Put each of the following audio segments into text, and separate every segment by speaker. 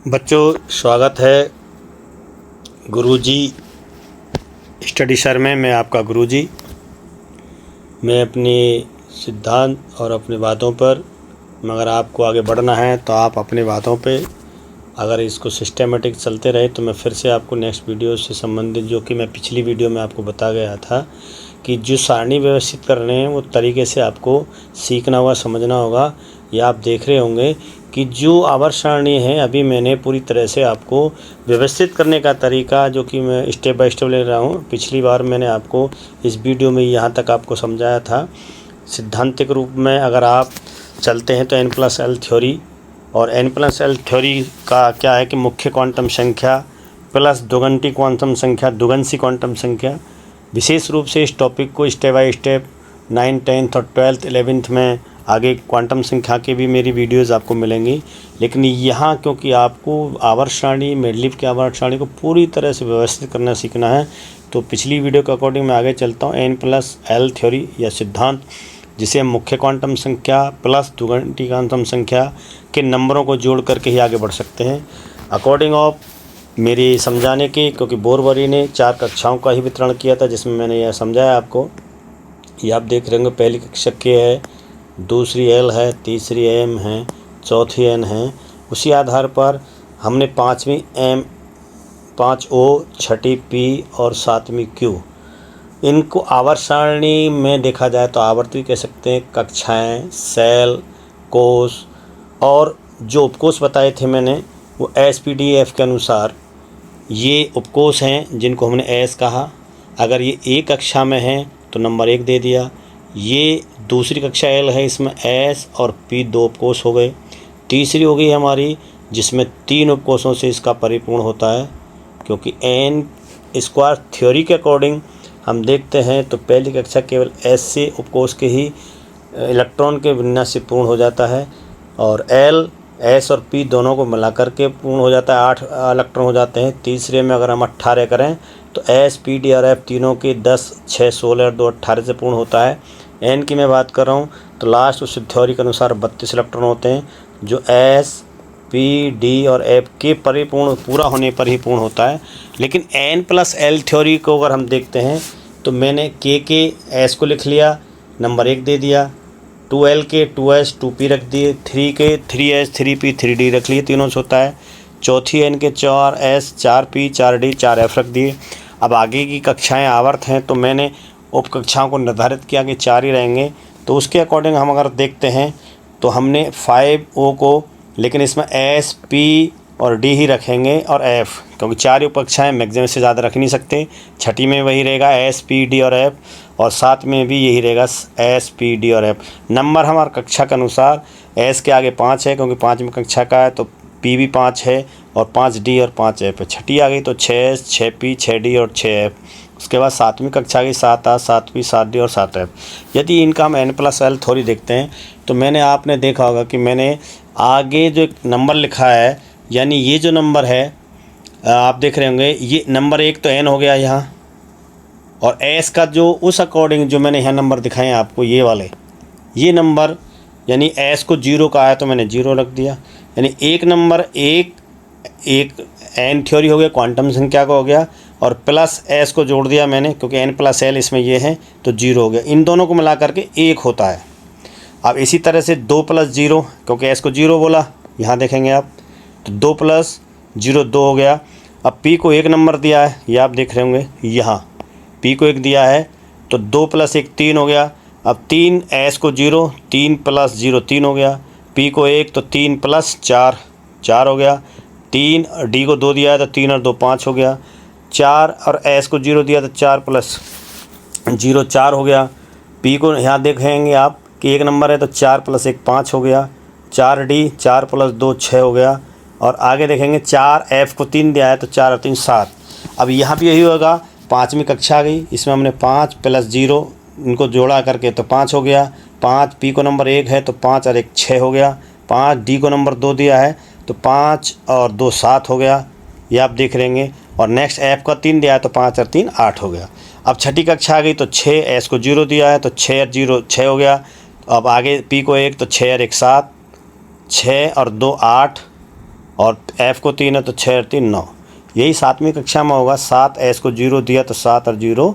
Speaker 1: बच्चों, स्वागत है गुरुजी स्टडी सर में। मैं आपका गुरुजी। मैं अपनी सिद्धांत और अपनी बातों पर, मगर आपको आगे बढ़ना है तो आप अपनी बातों पे अगर इसको सिस्टेमेटिक चलते रहे तो मैं फिर से आपको नेक्स्ट वीडियो से संबंधित, जो कि मैं पिछली वीडियो में आपको बता गया था कि जो सारणी व्यवस्थित कर रहे हैं वो तरीके से आपको सीखना होगा, समझना होगा। या आप देख रहे होंगे कि जो आवर्त सारणी है अभी मैंने पूरी तरह से आपको व्यवस्थित करने का तरीका, जो कि मैं स्टेप बाय स्टेप ले रहा हूँ। पिछली बार मैंने आपको इस वीडियो में यहाँ तक आपको समझाया था सिद्धांतिक रूप में अगर आप चलते हैं तो n+l थ्योरी, और n+l थ्योरी का क्या है कि मुख्य क्वांटम संख्या प्लस दोगंती क्वांटम संख्या, दुगंसी क्वांटम संख्या। विशेष रूप से इस टॉपिक को step by step 9th 10th और 12th 11th में आगे क्वांटम संख्या की भी मेरी वीडियोस आपको मिलेंगी। लेकिन यहाँ क्योंकि आपको आवर्त सारणी, मेंडलीव की आवर्त सारणी को पूरी तरह से व्यवस्थित करना सीखना है, तो पिछली वीडियो के अकॉर्डिंग मैं आगे चलता हूँ। n+l थ्योरी या सिद्धांत, जिसे हम मुख्य क्वांटम संख्या प्लस द्विघाती क्वांटम संख्या के नंबरों को जोड़ करके ही आगे बढ़ सकते हैं अकॉर्डिंग ऑफ मेरी समझाने की। क्योंकि बोरवरी ने 4 कक्षाओं का ही वितरण किया था जिसमें मैंने यह समझाया आपको। ये आप देख रहे होंगे, पहली कक्षा के है, दूसरी एल है, तीसरी एम है, चौथी एन है। उसी आधार पर हमने 5वीं एम, 5O, 6ठी पी और 7वीं क्यू, इनको आवर्त सारणी में देखा जाए तो आवर्त भी कह सकते हैं, कक्षाएं, सेल, कोष, और जो उपकोष बताए थे मैंने वो SPDF के अनुसार ये उपकोष हैं जिनको हमने एस कहा। अगर ये एक कक्षा में है तो नंबर 1 दे दिया। ये दूसरी कक्षा एल है, इसमें एस और पी 2 उपकोष हो गए। तीसरी हो गई हमारी जिसमें 3 उपकोषों से इसका परिपूर्ण होता है। क्योंकि n स्क्वायर थ्योरी के अकॉर्डिंग हम देखते हैं तो पहली कक्षा केवल एस से उपकोष के ही इलेक्ट्रॉन के विन्यास से पूर्ण हो जाता है, और एल, एस और पी दोनों को मिलाकर के पूर्ण हो जाता है, 8 इलेक्ट्रॉन हो जाते हैं। तीसरे में अगर हम 18 करें तो एस, पी, डी और एफ तीनों के 10, 6, 16 और 2 18 से पूर्ण होता है। एन की मैं बात कर रहा हूँ तो लास्ट उस थ्योरी के अनुसार 32 इलेक्ट्रॉन होते हैं, जो एस, पी, डी और एफ के परिपूर्ण पूरा होने पर ही पूर्ण होता है। लेकिन n+l थ्योरी को अगर हम देखते हैं तो मैंने के एस को लिख लिया, नंबर 1 दे दिया। 2l के 2s 2p रख दिए, 3 के 3s 3p 3d रख लिए, तीनों से होता है। चौथी n के 4s 4p 4d 4f रख दिए। अब आगे की कक्षाएं आवर्त हैं तो मैंने उप कक्षाओं को निर्धारित किया कि 4 ही रहेंगे। तो उसके अकॉर्डिंग हम अगर देखते हैं तो हमने 5O को, लेकिन इसमें S, P और D ही रखेंगे और F, क्योंकि 4 ही उप कक्षाएँ मैक्सिमम से ज़्यादा रख नहीं सकते। छठी में वही रहेगा S, P, D और F, और 7 में भी यही रहेगा S, P, D और F। नंबर हमारा कक्षा के अनुसार S के आगे 5 है क्योंकि 5वीं कक्षा का है, तो P भी 5 है और 5D और 5F है। छठी आ गई तो 6S, 6P, 6D और 6F। उसके बाद 7वीं कक्षा आ गई 7A, 7P, 7D और 7F। यदि इनका हम n+l थ्योरी देखते हैं तो मैंने, आपने देखा होगा कि मैंने आगे जो एक नंबर लिखा है, यानी ये जो नंबर है आप देख रहे होंगे, ये नंबर 1 तो n हो गया यहाँ, और s का जो उस अकॉर्डिंग जो मैंने यहाँ नंबर दिखाए हैं आपको, ये वाले ये नंबर, यानी s को 0 का आया तो मैंने 0 रख दिया। यानी एक नंबर एक n थ्योरी हो गया, क्वांटम संख्या का हो गया, और प्लस s को जोड़ दिया मैंने क्योंकि n+l इसमें ये है तो 0 हो गया। इन दोनों को मिला करके 1 होता है। अब इसी तरह से 2 + 0, क्योंकि s को 0 बोला, यहाँ देखेंगे आप, तो 2 + 0 2 हो गया। अब p को 1 नंबर दिया है, ये आप देख रहे होंगे, यहाँ p को 1 दिया है तो 2 + 1 3 हो गया। अब 3, s को 0, 3 + 0 3 हो गया। p को 1 तो 3 + 4 4 हो गया। 3, d को 2 दिया है तो 3 और 2 5 हो गया। 4 और s को 0 दिया तो 4 + 0 4 हो गया। p को यहाँ देखेंगे आप कि 1 नंबर है तो 4 + 1 5 हो गया। 4d 4 + 2 6 हो गया। और आगे देखेंगे 4f को 3 दिया है तो 4 और 3 7। अब यहाँ भी यही होगा, 5वीं कक्षा आ गई, इसमें हमने 5 + 0 इनको जोड़ा करके तो 5 हो गया। 5, p को नंबर 1 है तो 5 और 1 6 हो गया। 5, d को नंबर 2 दिया है तो 5 और 2 7 हो गया, ये आप देख लेंगे। और नेक्स्ट f का 3 दिया है तो 5 और 3 8 हो गया। अब छठी कक्षा आ गई तो 6, s को 0 दिया है तो 6 और 0 6 हो गया। अब आगे p को 1 तो 6 और 1 7, 6 और 2 8, और F को 3 है तो 6 और 3 9। यही 7वीं कक्षा में होगा। 7 S को 0 दिया तो 7 और 0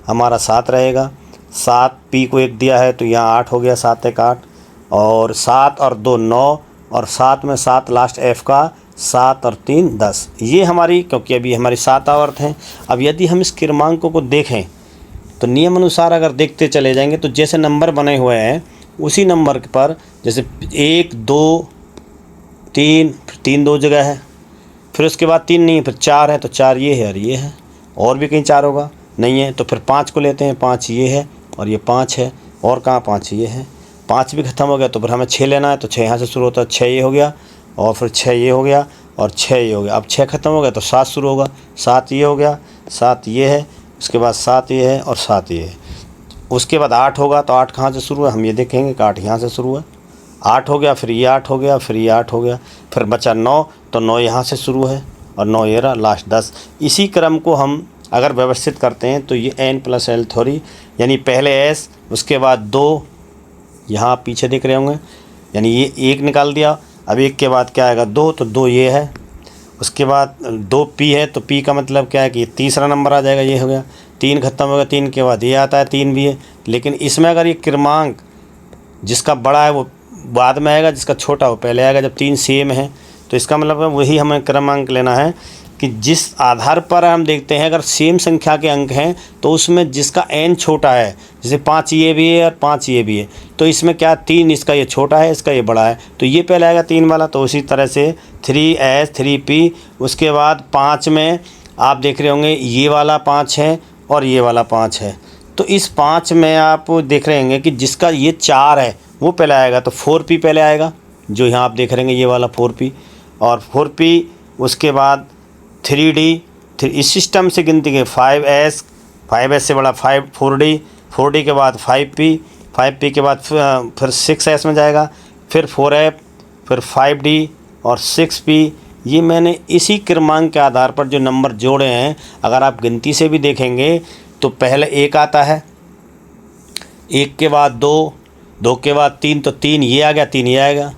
Speaker 1: हमारा 7 रहेगा। 7 P को 1 दिया है तो यहाँ 8 हो गया, 7 1 8, और 7 और 2 9, और 7 में 7 लास्ट F का, 7 और 3 10। ये हमारी, क्योंकि अभी हमारी 7 आवर्त हैं। अब यदि हम इस क्रमांकों को देखें तो नियम अनुसार अगर देखते चले जाएंगे तो जैसे नंबर बने हुए हैं उसी नंबर पर, जैसे 1 2 3, फिर 3 2 जगह है, फिर उसके बाद 3 नहीं, फिर 4 है तो 4 ये है और ये है, और भी कहीं 4 होगा नहीं है तो फिर 5 को लेते हैं, 5 ये है और ये 5 है, और कहाँ 5 ये है। 5 भी ख़त्म हो गया तो फिर हमें 6 लेना है, तो 6 यहाँ से शुरू होता है, 6 ये हो गया, और फिर 6 ये हो गया, और 6 ये हो गया। अब 6 ख़त्म हो गया तो 7 शुरू होगा, 7 ये हो गया, 7 ये है, उसके बाद 7 ये है और 7 ये है। उसके बाद 8 होगा तो 8 कहाँ से शुरू है, हम ये देखेंगे कि 8 यहाँ से शुरू है। 8 हो गया, फिर ये 8 हो गया, फिर ये 8 हो गया, फिर बचा 9, तो 9 यहाँ से शुरू है और 9 ये रहा लास्ट 10। इसी क्रम को हम अगर व्यवस्थित करते हैं तो ये n+l थ्योरी, यानी पहले S, उसके बाद 2 यहाँ पीछे देख रहे होंगे, यानी ये 1 निकाल दिया। अब 1 के बाद क्या आएगा 2, तो 2 ये है, उसके बाद 2P है तो P का मतलब क्या है कि तीसरा नंबर आ जाएगा, ये हो गया। 3 खत्म हो गया, 3 के बाद ये आता है, 3 भी है। लेकिन इसमें अगर ये क्रमांक जिसका बड़ा है वो बाद में आएगा, जिसका छोटा वो पहले आएगा, जब 3 सेम है तो इसका मतलब वही हमें क्रमांक लेना है कि जिस आधार पर हम देखते हैं अगर सेम संख्या के अंक हैं तो उसमें जिसका n छोटा है, जैसे 5 ये भी है और 5 ये भी है, तो इसमें क्या 3 इसका ये छोटा है, इसका ये बड़ा है, तो ये पहले आएगा 3 वाला। तो उसी तरह से 3S 3P, उसके बाद 5 में आप देख रहे होंगे ये वाला 5 है और ये वाला 5 है, तो इस 5 में आप देख रहे होंगे कि जिसका ये 4 है वो पहले आएगा, तो 4P पहले आएगा, जो यहाँ आप देख रहे होंगे ये वाला 4P, और 4P उसके बाद 3D, इस सिस्टम से गिनती के 5S, 5S से बड़ा 4D, 4D के बाद 5P, 5P के बाद फिर 6S में जाएगा, फिर 4F, फिर 5D और 6P। ये मैंने इसी क्रमांक के आधार पर जो नंबर जोड़े हैं, अगर आप गिनती से भी देखेंगे तो पहले 1 आता है, 1 के बाद 2, 2 के बाद 3, तो 3 ये आ गया, 3 ये आएगा,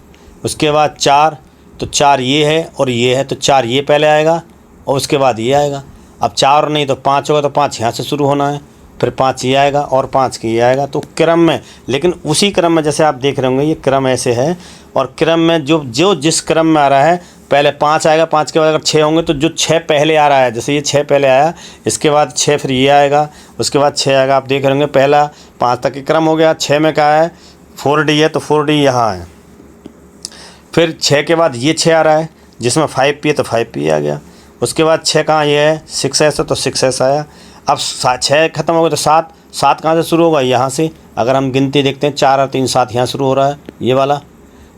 Speaker 1: उसके बाद 4, तो 4 ये है और ये है, तो 4 ये पहले आएगा और उसके बाद ये आएगा। अब 4 नहीं तो 5 होगा, तो 5 यहाँ से शुरू होना है, फिर 5 ये आएगा और 5 के ये आएगा, तो क्रम में, लेकिन उसी क्रम में जैसे आप देख रहे होंगे ये क्रम ऐसे है, और क्रम में जो जिस क्रम में आ रहा है पहले 5 आएगा, 5 के बाद अगर 6 होंगे तो जो 6 पहले आ रहा है, जैसे ये 6 पहले आया, इसके बाद 6 फिर ये आएगा, उसके बाद 6 आएगा। आप देख रहे होंगे पहला 5 तक के क्रम हो गया। 6 में क्या है 4D है तो 4D यहाँ है, फिर 6 के बाद ये 6 आ रहा है जिसमें 5P है तो 5P आ गया, उसके बाद 6 कहाँ ये है 6S है तो 6S आया। अब 6 खत्म हो गया तो 7 कहाँ से शुरू होगा, यहाँ से। अगर हम गिनती देखते हैं 4 और 3 7 यहाँ शुरू हो रहा है ये वाला,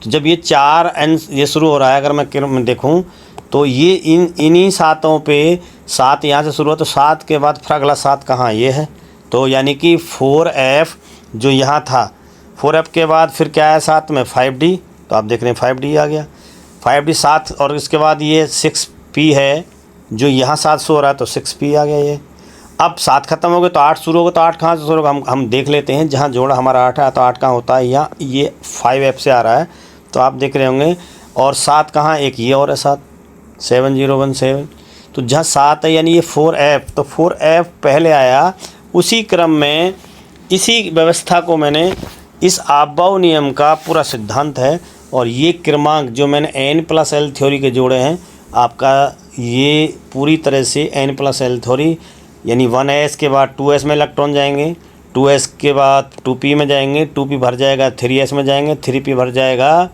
Speaker 1: तो जब ये 4N ये शुरू हो रहा है, अगर मैं देखूँ तो ये इन्हीं 7 पे 7 यहाँ से शुरू हो, तो 7 के बाद फिर अगला 7 कहाँ ये है, तो यानी कि 4F जो यहाँ था, 4F के बाद फिर क्या है 7 में 5D, तो आप देख रहे हैं 5D आ गया, 5D 7, और इसके बाद ये 6P है जो यहाँ 7 से हो रहा है तो 6P आ गया ये। अब 7 खत्म हो गए तो 8 शुरू होगा, तो 8 कहाँ से शुरू होगा, हम देख लेते हैं। जहाँ जोड़ा हमारा 8 है तो 8 कहाँ होता है, यहाँ ये 5F से आ रहा है, तो आप देख रहे होंगे। और 7 कहाँ, एक ये और है 7, 7017, तो जहाँ 7 है यानी ये 4F, तो 4F पहले आया। उसी क्रम में इसी व्यवस्था को मैंने, इस आपबाउ नियम का पूरा सिद्धांत है, और ये क्रमांक जो मैंने n+l थ्योरी के जोड़े हैं, आपका ये पूरी तरह से n+l थ्योरी, यानी 1s के बाद 2s में इलेक्ट्रॉन जाएंगे, 2s के बाद 2p में जाएंगे, 2p भर जाएगा 3s में जाएंगे, 3p भर जाएगा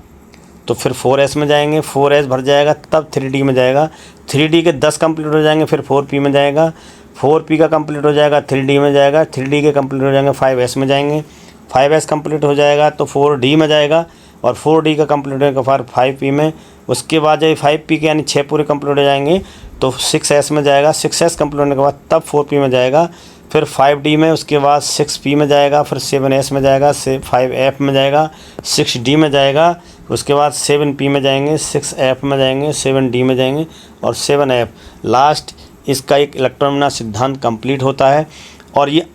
Speaker 1: तो फिर 4s में जाएंगे, 4s भर जाएगा तब 3d में जाएगा, 3d के 10 कंप्लीट हो जाएंगे, फिर 4p में जाएगा, 4p का कंप्लीट हो जाएगा 3d में जाएगा, 3d के कंप्लीट हो जाएंगे 5s में जाएंगे, 5s कंप्लीट हो जाएगा तो 4d में जाएगा, और 4d का कंप्लीट होगा फिर 5p में। उसके बाद जब 5p के यानी 6 पूरे कंप्लीट हो जाएंगे तो 6s में जाएगा, 6s कंप्लीट होने के बाद तब 4p में जाएगा, फिर 5d में, उसके बाद 6p में जाएगा, फिर 7s में जाएगा, 5f में जाएगा, 6d में जाएगा, उसके बाद 7p में जाएंगे, 6f में जाएंगे, 7d में जाएंगे और 7f लास्ट। इसका एक इलेक्ट्रॉन विन्यास सिद्धांत कंप्लीट होता है, और ये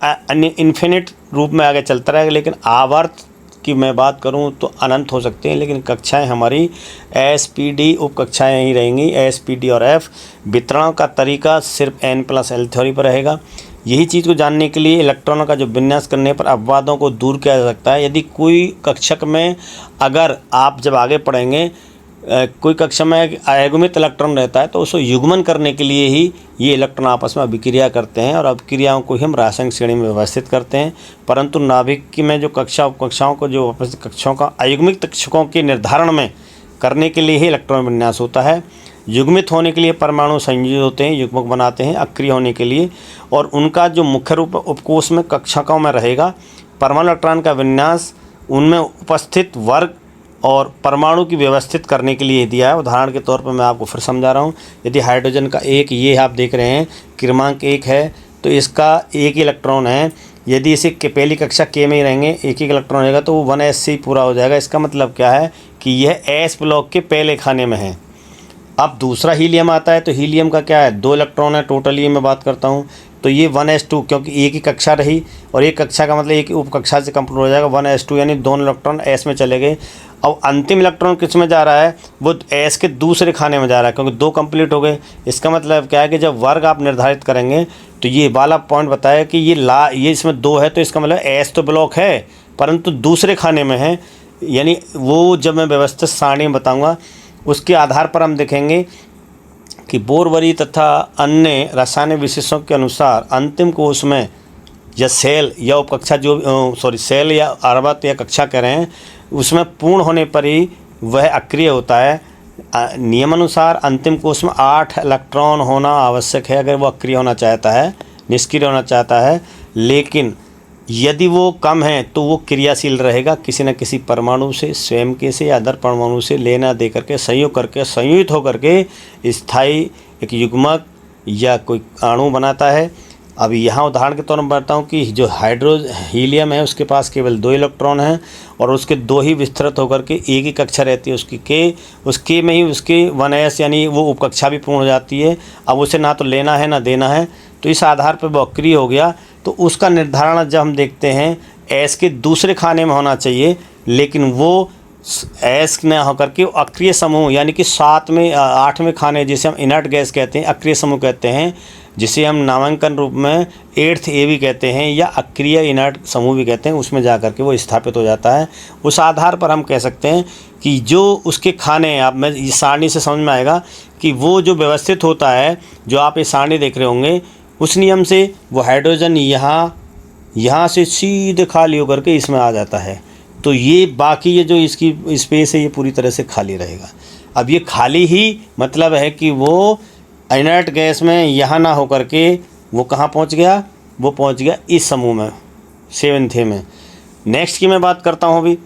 Speaker 1: इन्फिनिट रूप में आगे चलता रहेगा, लेकिन आवर्त की मैं बात करूं तो अनंत हो सकते हैं, लेकिन कक्षाएं हमारी SPD उप कक्षाएँ ही रहेंगी, SPD और F। वितरण का तरीका सिर्फ N+L थ्योरी पर रहेगा। यही चीज़ को जानने के लिए इलेक्ट्रॉनों का जो विन्यास करने पर अपवादों को दूर किया जा सकता है। यदि कोई कक्षक में, अगर आप जब आगे पढ़ेंगे, कोई कक्षा में अयुग्मित इलेक्ट्रॉन रहता है तो उसको युग्मन करने के लिए ही ये इलेक्ट्रॉन आपस में अभिक्रिया करते हैं और अभिक्रियाओं को ही हम रासायनिक श्रेणी में व्यवस्थित करते हैं। परंतु नाभिक की में जो कक्षा उपकक्षाओं को, जो कक्षाओं का अयुग्मित कक्षकों के निर्धारण में करने के लिए ही इलेक्ट्रॉन विन्यास होता है। युग्मित होने के लिए परमाणु संयोजित होते हैं, युग्मक बनाते हैं अक्रिय होने के लिए, और उनका जो मुख्य रूप उपकोष में कक्षकों में रहेगा। परमाणु इलेक्ट्रॉन का विन्यास उनमें उपस्थित वर्ग और परमाणु की व्यवस्थित करने के लिए दिया है। उदाहरण के तौर पर मैं आपको फिर समझा रहा हूँ। यदि हाइड्रोजन का एक, ये आप देख रहे हैं क्रमांक 1 है, तो इसका एक इलेक्ट्रॉन है। यदि इसे पहली कक्षा के में ही रहेंगे, एक इलेक्ट्रॉन रहेगा, तो वो 1s से ही पूरा हो जाएगा। इसका मतलब क्या है कि यह S ब्लॉक के पहले खाने में है। अब दूसरा हीलियम आता है, तो हीलियम का क्या है, 2 इलेक्ट्रॉन है टोटली मैं बात करता हूँ, तो ये 1s2, क्योंकि एक ही कक्षा रही और एक कक्षा का मतलब एक उप कक्षा से कंप्लीट हो जाएगा, 1s2 यानी 2 इलेक्ट्रॉन S में चले गए। अब अंतिम इलेक्ट्रॉन किस में जा रहा है, वो S के दूसरे खाने में जा रहा है, क्योंकि 2 कंप्लीट हो गए। इसका मतलब क्या है कि जब वर्ग आप निर्धारित करेंगे तो ये वाला पॉइंट बताया कि ये इसमें 2 है, तो इसका मतलब S तो ब्लॉक है परंतु दूसरे खाने में है। यानी वो जब मैं व्यवस्थित सारणी में बताऊँगा उसके आधार पर हम देखेंगे कि बोरवरी तथा अन्य रासायनिक विशेषों के अनुसार अंतिम कोश में या सेल या उपकक्षा सेल या अर्बत या कक्षा कह रहे हैं, उसमें पूर्ण होने पर ही वह अक्रिय होता है। नियमानुसार अंतिम कोश में 8 इलेक्ट्रॉन होना आवश्यक है अगर वो अक्रिय होना चाहता है, निष्क्रिय होना चाहता है। लेकिन यदि वो कम है तो वो क्रियाशील रहेगा, किसी न किसी परमाणु से, स्वयं के से या अदर परमाणु से लेना दे करके संयोग करके संयुक्त होकर के स्थायी एक युग्मक या कोई अणु बनाता है। अब यहाँ उदाहरण के तौर पर बताऊँ कि जो हीलियम है उसके पास केवल 2 इलेक्ट्रॉन हैं और उसके 2 ही विस्तृत होकर के एक ही कक्षा रहती है उसकी उसके में ही उसके 1s यानी वो उपकक्षा भी पूर्ण हो जाती है। अब उसे ना तो लेना है ना देना है, तो इस आधार पर वो अक्रिय हो गया। तो उसका निर्धारण जब हम देखते हैं S के दूसरे खाने में होना चाहिए, लेकिन वो S न होकर के अक्रिय समूह यानी कि 8वें खाने, जिसे हम इनर्ट गैस कहते हैं, अक्रिय समूह कहते हैं, जिसे हम नामांकन रूप में 8th A भी कहते हैं या अक्रिय इनर्ट समूह भी कहते हैं, उसमें जा कर के वो स्थापित हो जाता है। उस आधार पर हम कह सकते हैं कि जो उसके खाने, आप मैं इस सारणी से समझ में आएगा कि वो जो व्यवस्थित होता है, जो आप ये सारणी देख रहे होंगे, उस नियम से वो हाइड्रोजन यहाँ से सीधे खाली होकर के इसमें आ जाता है। तो ये बाकी ये जो इसकी स्पेस है ये पूरी तरह से खाली रहेगा। अब ये खाली ही मतलब है कि वो इनर्ट गैस में यहाँ ना होकर के वो कहाँ पहुँच गया, वो पहुँच गया इस समूह में, 7th A में। नेक्स्ट की मैं बात करता हूँ अभी।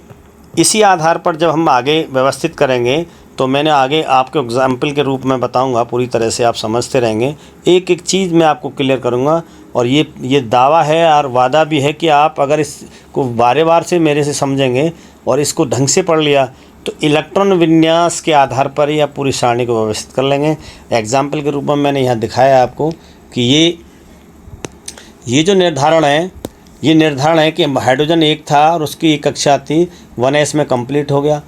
Speaker 1: इसी आधार पर जब हम आगे व्यवस्थित करेंगे तो मैंने आगे आपको एग्जाम्पल के रूप में बताऊंगा, पूरी तरह से आप समझते रहेंगे। एक एक चीज़ मैं आपको क्लियर करूंगा और ये दावा है और वादा भी है कि आप अगर इसको बार से मेरे से समझेंगे और इसको ढंग से पढ़ लिया तो इलेक्ट्रॉन विन्यास के आधार पर ही आप पूरी सारणी को व्यवस्थित कर लेंगे। एग्जाम्पल के रूप में मैंने यहाँ दिखाया आपको कि ये जो निर्धारण है, ये निर्धारण है कि हाइड्रोजन 1 था और उसकी एक कक्षा थी, 1s में कंप्लीट हो गया।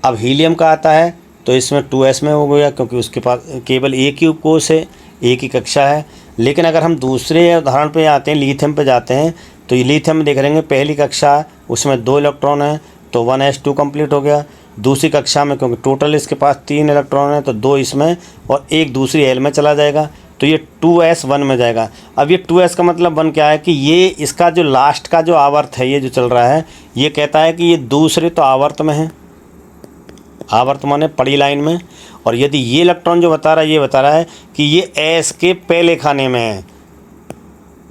Speaker 1: अब हीलियम का आता है तो इसमें 2s में हो गया, क्योंकि उसके पास केवल एक ही उपकोष है, एक ही कक्षा है। लेकिन अगर हम दूसरे उदाहरण पे आते हैं, लिथियम पे जाते हैं, तो ये लिथियम में देख रहेंगे पहली कक्षा उसमें 2 इलेक्ट्रॉन है तो 1s2 कंप्लीट हो गया। दूसरी कक्षा में क्योंकि टोटल इसके पास 3 इलेक्ट्रॉन है तो 2 इसमें और एक दूसरी L में चला जाएगा, तो ये 2s 1 में जाएगा। अब ये 2s का मतलब 1 क्या है कि ये इसका जो लास्ट का जो आवर्त है, ये जो चल रहा है, ये कहता है कि ये दूसरे तो आवर्त में है, आवर्त माने पड़ी लाइन में। और यदि ये इलेक्ट्रॉन जो बता रहा है, ये बता रहा है कि ये S के पहले खाने में है,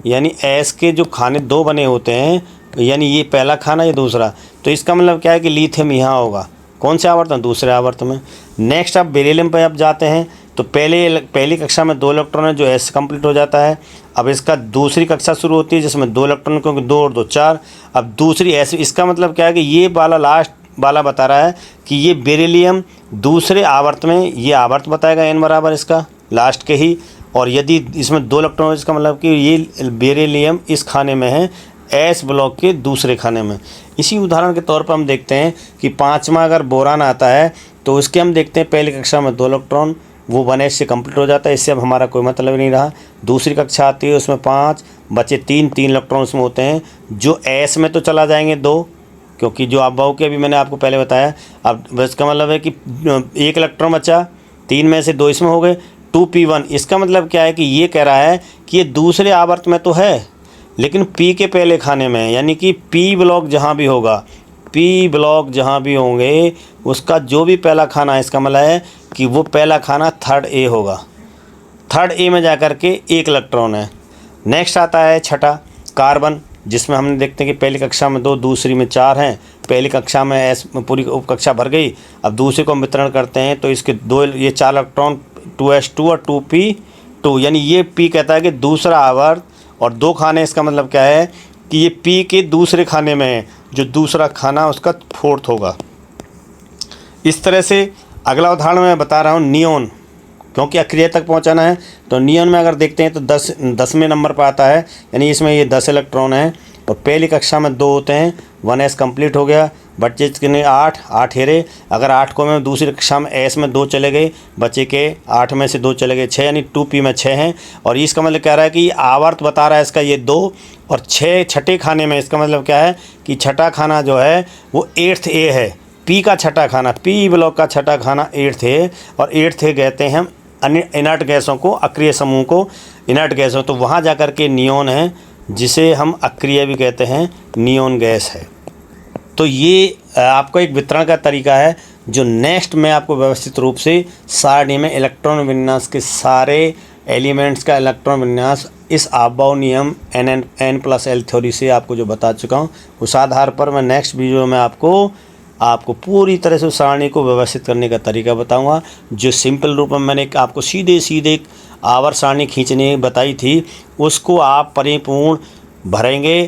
Speaker 1: यानी S के जो खाने 2 बने होते हैं, यानी ये पहला खाना ये दूसरा, तो इसका मतलब क्या है कि लिथियम यहाँ होगा, कौन से आवर्त में, दूसरे आवर्त में। नेक्स्ट आप बेरिलियम पे आप जाते हैं तो पहली कक्षा में 2 इलेक्ट्रॉन है जो S कंप्लीट हो जाता है। अब इसका दूसरी कक्षा शुरू होती है जिसमें 2 इलेक्ट्रॉन, क्योंकि 2 और 2 4। अब दूसरी S, इसका मतलब क्या है कि ये वाला लास्ट वाला बता रहा है कि ये बेरिलियम दूसरे आवर्त में, ये आवर्त बताएगा n बराबर इसका लास्ट के ही। और यदि इसमें 2 इलेक्ट्रॉन, इसका मतलब कि ये बेरिलियम इस खाने में है, एस ब्लॉक के दूसरे खाने में। इसी उदाहरण के तौर पर हम देखते हैं कि 5वां अगर बोरान आता है तो उसके हम देखते हैं पहली कक्षा में 2 इलेक्ट्रॉन, वो 1s से कंप्लीट हो जाता है, इससे अब हमारा कोई मतलब नहीं रहा। दूसरी कक्षा आती है उसमें 5 बचे 3 इलेक्ट्रॉन उसमें होते हैं जो एस में तो चला जाएंगे 2, क्योंकि जो आप बहु के अभी मैंने आपको पहले बताया। अब इसका मतलब है कि 1 इलेक्ट्रॉन बचा, 3 में से 2 इसमें हो गए, 2p1। इसका मतलब क्या है कि ये कह रहा है कि ये दूसरे आवर्त में तो है लेकिन p के पहले खाने में, यानी कि p ब्लॉक जहाँ भी होगा, p ब्लॉक जहाँ भी होंगे उसका जो भी पहला खाना है, इसका मतलब है कि वो पहला खाना 3rd A होगा। 3rd A में जाकर के 1 इलेक्ट्रॉन है। नेक्स्ट आता है छठा कार्बन, जिसमें हमने देखते हैं कि पहली कक्षा में 2, दूसरी में 4 हैं। पहली कक्षा में एस पूरी उपकक्षा भर गई, अब दूसरे को हम वितरण करते हैं तो इसके 2 ये 4 इलेक्ट्रॉन 2s2 और 2p2, यानी ये p कहता है कि दूसरा आवर्त और 2 खाने। इसका मतलब क्या है कि ये p के दूसरे खाने में है, जो दूसरा खाना उसका 4th होगा। इस तरह से अगला उदाहरण मैं बता रहा हूँ नियोन, क्योंकि अक्रिय तक पहुँचाना है। तो नियोन में अगर देखते हैं तो 10वें नंबर पर आता है, यानी इसमें ये 10 इलेक्ट्रॉन हैं और पहली कक्षा में 2 होते हैं, 1s कंप्लीट हो गया, बच्चे कितने 8 हेरे। अगर 8 को मैं दूसरी कक्षा में एस में 2 चले गए, बच्चे के 8 में से 2 चले गए 6, यानी 2p में 6 हैं। और इसका मतलब कह रहा है कि आवर्त बता रहा है इसका ये 2 और 6 छठे खाने में। इसका मतलब क्या है कि छठा खाना जो है वो 8th A है, p का छठा खाना, p ब्लॉक का छठा खाना 8th A, और 8th A कहते हैं हम इनर्ट गैसों को, अक्रिय समूह को इनर्ट गैसों। तो वहाँ जाकर के नियोन है, जिसे हम अक्रिय भी कहते हैं, नियोन गैस है। तो ये आपको एक वितरण का तरीका है जो नेक्स्ट में आपको व्यवस्थित रूप से सारणी में इलेक्ट्रॉन विन्यास के सारे एलिमेंट्स का इलेक्ट्रॉन विन्यास इस आपबाउ नियम n+l थ्योरी से आपको जो बता चुका हूँ, उस आधार पर मैं नेक्स्ट वीडियो में आपको पूरी तरह से उस सारणी को व्यवस्थित करने का तरीका बताऊंगा। जो सिंपल रूप में मैंने आपको सीधे आवर्त सारणी खींचने बताई थी, उसको आप परिपूर्ण भरेंगे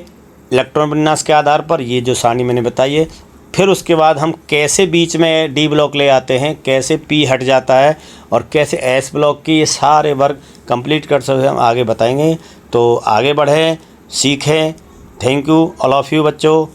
Speaker 1: इलेक्ट्रॉन विन्यास के आधार पर, ये जो सारणी मैंने बताई है। फिर उसके बाद हम कैसे बीच में डी ब्लॉक ले आते हैं, कैसे पी हट जाता है और कैसे एस ब्लॉक की ये सारे वर्क कंप्लीट कर सकते हैं, हम आगे बताएंगे। तो आगे बढ़ें, सीखें। Thank you all of you बच्चों।